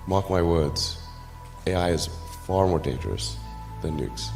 Mark my words, AI is far more dangerous than nukes.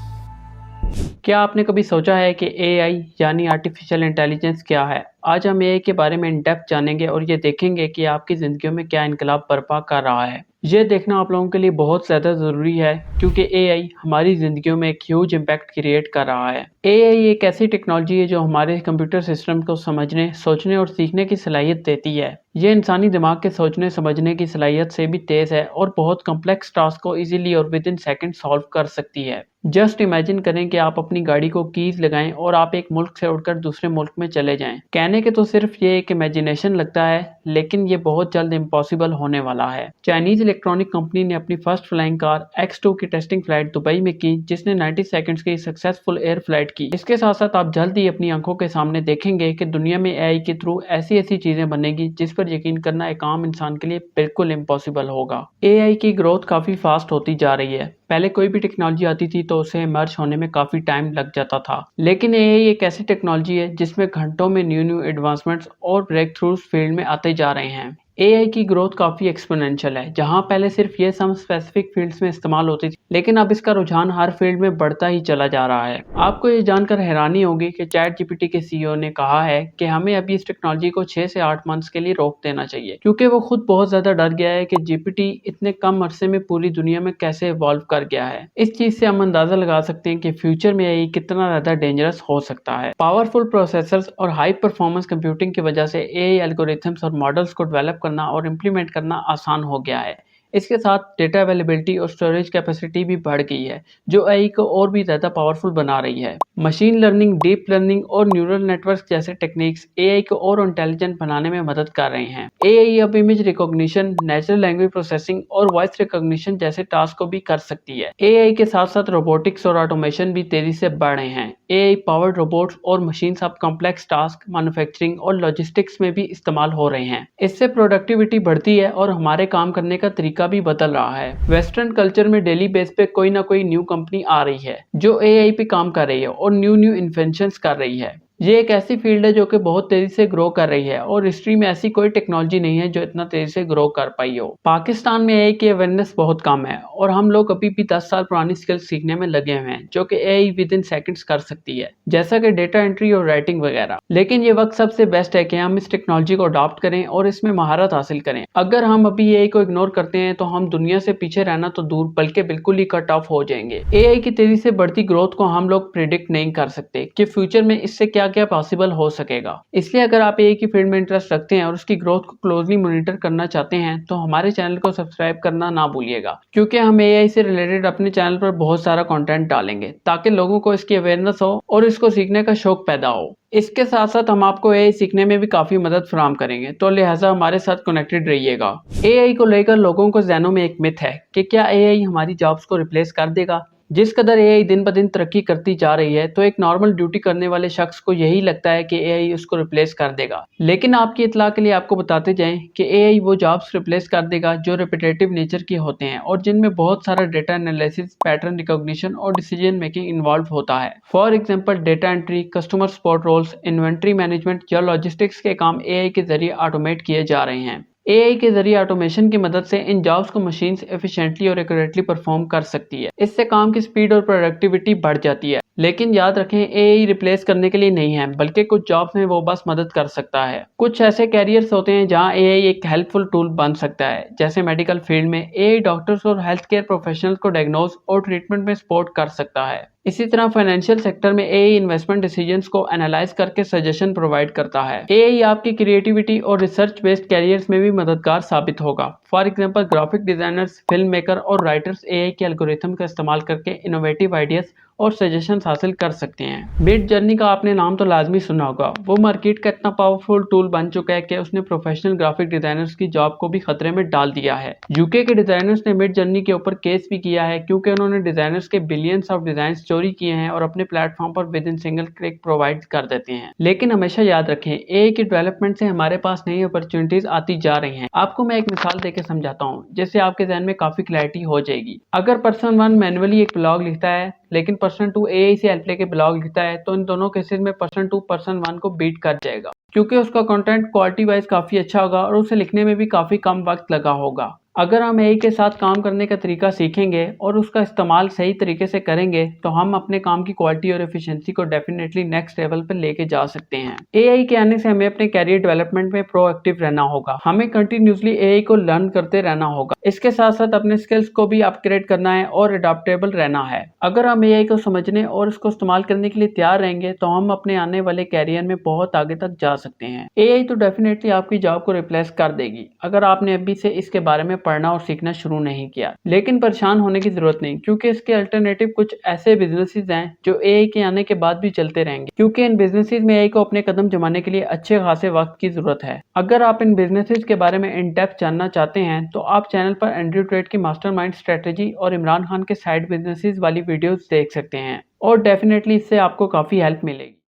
क्या आपने कभी सोचा है कि एआई यानी आर्टिफिशियल इंटेलिजेंस क्या है? आज हम एआई के बारे में इन डेप्थ जानेंगे और ये देखेंगे कि आपकी ज़िंदगियों में क्या इनकलाब बर्पा कर रहा है। ये देखना आप लोगों के लिए बहुत ज़्यादा ज़रूरी है क्योंकि एआई हमारी ज़िंदगियों में एक ह्यूज इम्पैक्ट क्रिएट कर रहा है। एआई एक ऐसी टेक्नोलॉजी है जो हमारे कंप्यूटर सिस्टम को समझने, सोचने और सीखने की सलाहियत देती है। ये इंसानी दिमाग के सोचने समझने की सलाहियत से भी तेज़ है और बहुत कम्प्लेक्स टास्क को इजीली और विद इन सेकेंड सॉल्व कर सकती है। जस्ट इमेजिन करें कि आप अपनी गाड़ी को कीज लगाएं और आप एक मुल्क से उड़कर दूसरे मुल्क में चले जाएं। कहने के तो सिर्फ ये एक इमेजिनेशन लगता है, लेकिन ये बहुत जल्द इम्पॉसिबल होने वाला है। चाइनीज इलेक्ट्रॉनिक कंपनी ने अपनी फर्स्ट फ्लाइंग कार X2 की टेस्टिंग फ्लाइट दुबई में की, जिसने 90 सेकंड्स की सक्सेसफुल एयर फ्लाइट की। इसके साथ साथ आप जल्द ही अपनी आंखों के सामने देखेंगे कि दुनिया में एआई के थ्रू ऐसी ऐसी चीजें बनेगी जिस पर यकीन करना एक आम इंसान के लिए बिल्कुल इम्पॉसिबल होगा। एआई की ग्रोथ काफी फास्ट होती जा रही है। पहले कोई भी टेक्नोलॉजी आती थी तो उसे इमर्ज होने में काफी टाइम लग जाता था, लेकिन एआई एक ऐसी टेक्नोलॉजी है जिसमें घंटों में न्यू एडवांसमेंट्स और ब्रेक थ्रूज फील्ड में आते जा रहे हैं। एआई की ग्रोथ काफी एक्सपोनेंशियल है। जहां पहले सिर्फ ये सम स्पेसिफिक फील्ड्स में इस्तेमाल होती थी, लेकिन अब इसका रुझान हर फील्ड में बढ़ता ही चला जा रहा है। आपको ये जानकर हैरानी होगी कि चैट जीपीटी के सीईओ ने कहा है कि हमें अभी इस टेक्नोलॉजी को 6 से 8 मंथ्स के लिए रोक देना चाहिए, क्योंकि वो खुद बहुत ज्यादा डर गया है कि जीपीटी इतने कम अरसे में पूरी दुनिया में कैसे इवॉल्व कर गया है। इस चीज से हम अंदाजा लगा सकते हैं कि फ्यूचर में एआई कितना ज्यादा डेंजरस हो सकता है। पावरफुल प्रोसेसर्स और हाई परफॉर्मेंस कंप्यूटिंग की वजह से एआई एल्गोरिथम्स और मॉडल्स को डेवलप करना और इम्प्लीमेंट करना आसान हो गया है। इसके साथ डेटा अवेलेबिलिटी और स्टोरेज कैपेसिटी भी बढ़ गई है, जो एआई को और भी ज्यादा पावरफुल बना रही है। मशीन लर्निंग, डीप लर्निंग और न्यूरल नेटवर्क जैसे टेक्निक्स एआई को और इंटेलिजेंट बनाने में मदद कर रहे हैं। एआई अब image recognition, natural language processing और वॉइस रिकॉग्निशन जैसे टास्क को भी कर सकती है। एआई के साथ साथ रोबोटिक्स और ऑटोमेशन भी तेजी से बढ़ रहे हैं। एआई पावर्ड रोबोट्स और मशीन अब कॉम्प्लेक्स टास्क, मैन्युफैक्चरिंग और लॉजिस्टिक्स में भी इस्तेमाल हो रहे हैं। इससे प्रोडक्टिविटी बढ़ती है और हमारे काम करने का तरीका भी बदल रहा है। वेस्टर्न कल्चर में डेली बेस पे कोई ना कोई न्यू कंपनी आ रही है जो एआई पे काम कर रही है और न्यू इन्वेंशंस कर रही है। ये एक ऐसी फील्ड है जो कि बहुत तेजी से ग्रो कर रही है और हिस्ट्री में ऐसी कोई टेक्नोलॉजी नहीं है जो इतना तेजी से ग्रो कर पाई हो। पाकिस्तान में एआई की अवेयरनेस बहुत कम है और हम लोग अभी भी 10 साल पुरानी स्किल्स सीखने में लगे हुए हैं, जो कि एआई विद इन सेकंड्स कर सकती है, जैसा कि डेटा एंट्री और राइटिंग वगैरह। लेकिन ये वक्त सबसे बेस्ट है कि हम इस टेक्नोलॉजी को अडॉप्ट करें और इसमें महारत हासिल करें। अगर हम अभी एआई को इग्नोर करते हैं तो हम दुनिया से पीछे रहना तो दूर बल्कि बिल्कुल ही कट ऑफ हो जाएंगे। एआई की तेजी से बढ़ती ग्रोथ को हम लोग प्रिडिक्ट नहीं कर सकते कि फ्यूचर में इससे क्या क्या पॉसिबल हो सकेगा। इसलिए अगर आप एआई की फील्ड में इंटरेस्ट रखते हैं और उसकी ग्रोथ को क्लोजली मॉनिटर करना चाहते हैं तो हमारे चैनल को सब्सक्राइब करना ना भूलिएगा, क्योंकि हम एआई से रिलेटेड अपने चैनल पर बहुत सारा कंटेंट डालेंगे ताकि लोगों को इसकी अवेयरनेस हो और इसको सीखने का शौक पैदा हो। इसके साथ साथ हम आपको एआई सीखने में भी काफी मदद फराहम करेंगे, तो लिहाजा हमारे साथ कनेक्टेड रहिएगा। एआई को लेकर लोगों को ज़हनों में एक मिथ है कि क्या एआई हमारी जॉब्स को रिप्लेस कर देगा। जिस कदर एआई दिन ब दिन तरक्की करती जा रही है तो एक नॉर्मल ड्यूटी करने वाले शख्स को यही लगता है कि एआई उसको रिप्लेस कर देगा। लेकिन आपकी इत्तला के लिए आपको बताते जाएं कि एआई वो जॉब्स रिप्लेस कर देगा जो रिपीटेटिव नेचर की होते हैं और जिनमें बहुत सारा डेटा एनालिसिस, पैटर्न रिकॉग्निशन और डिसीजन मेकिंग इन्वॉल्व होता है। For example data entry, customer support roles, inventory management या लॉजिस्टिक्स के काम एआई के जरिए ऑटोमेट किए जा रहे हैं। एआई के जरिए ऑटोमेशन की मदद से इन जॉब्स को मशीन्स एफिशिएंटली और एक्यूरेटली परफॉर्म कर सकती है। इससे काम की स्पीड और प्रोडक्टिविटी बढ़ जाती है। लेकिन याद रखें, एआई रिप्लेस करने के लिए नहीं है, बल्कि कुछ जॉब्स में वो बस मदद कर सकता है। कुछ ऐसे कैरियर्स होते हैं जहां एआई एक हेल्पफुल टूल बन सकता है, जैसे मेडिकल फील्ड में एआई डॉक्टर्स और हेल्थ केयर प्रोफेशनल्स को डायग्नोज और ट्रीटमेंट में सपोर्ट कर सकता है। इसी तरह फाइनेंशियल सेक्टर में एआई इन्वेस्टमेंट डिसीजंस को एनालाइज करके सजेशन प्रोवाइड करता है। एआई आपकी क्रिएटिविटी और रिसर्च बेस्ड कैरियर्स में भी मददगार साबित होगा। For example graphic designers, film maker और राइटर्स एआई के एल्गोरिथम का इस्तेमाल करके इनोवेटिव आइडियाज और सजेशंस हासिल कर सकते हैं। मिड जर्नी का आपने नाम तो लाजमी सुना होगा। वो मार्केट का इतना पावरफुल टूल बन चुका है कि उसने प्रोफेशनल ग्राफिक डिजाइनर्स की जॉब को भी खतरे में डाल दिया है। यूके के डिजाइनर्स ने मिड जर्नी के ऊपर केस भी किया है, क्योंकि उन्होंने डिजाइनर्स के बिलियंस ऑफ डिजाइन चोरी किए हैं और अपने प्लेटफॉर्म पर with in single click provide कर देते हैं। लेकिन हमेशा याद रखें, एआई के डेवलपमेंट से हमारे पास नई अपॉर्चुनिटीज आती जा रही हैं। आपको मैं एक मिसाल देकर समझाता हूँ, जिससे आपके ज़हन में काफी क्लैरिटी हो जाएगी। अगर पर्सन 1 मैनुअली एक ब्लॉग लिखता है, लेकिन पर्सन 2 एआई से हेल्प लेके ब्लॉग लिखता है, तो इन दोनों केसेस में पर्सन 2 पर्सन 1 को बीट कर जाएगा, क्योंकि उसका कंटेंट क्वालिटी वाइज काफी अच्छा होगा और उसे लिखने में भी काफी कम वक्त लगा होगा। अगर हम एआई के साथ काम करने का तरीका सीखेंगे और उसका इस्तेमाल सही तरीके से करेंगे तो हम अपने काम की क्वालिटी और एफिशिएंसी को डेफिनेटली नेक्स्ट लेवल पर लेके जा सकते हैं। एआई के आने से हमें अपने कैरियर डेवलपमेंट में प्रोएक्टिव रहना होगा। हमें कंटिन्यूसली एआई को लर्न करते रहना होगा। इसके साथ साथ अपने स्किल्स को भी अपग्रेड करना है और अडॉप्टेबल रहना है। अगर हम एआई को समझने और इसको इस्तेमाल करने के लिए तैयार रहेंगे तो हम अपने आने वाले कैरियर में बहुत आगे तक जा सकते हैं। एआई तो डेफिनेटली आपकी जॉब को रिप्लेस कर देगी अगर आपने अभी से इसके बारे में पढ़ना और सीखना शुरू नहीं किया। लेकिन परेशान होने की जरूरत नहीं, क्योंकि इसके अल्टरनेटिव कुछ ऐसे बिजनेसेस हैं जो एआई के आने के बाद भी चलते रहेंगे, क्योंकि इन बिजनेसेस में एआई को अपने कदम जमाने के लिए अच्छे खासे वक्त की जरूरत है। अगर आप इन बिजनेसेस के बारे में इन डेप्थ जानना चाहते हैं तो आप चैनल पर एंड्रयू ट्रेड की मास्टरमाइंड स्ट्रेटेजी और इमरान खान के साइड बिजनेसेस वाली वीडियोस देख सकते हैं और डेफिनेटली इससे आपको काफी हेल्प मिलेगी।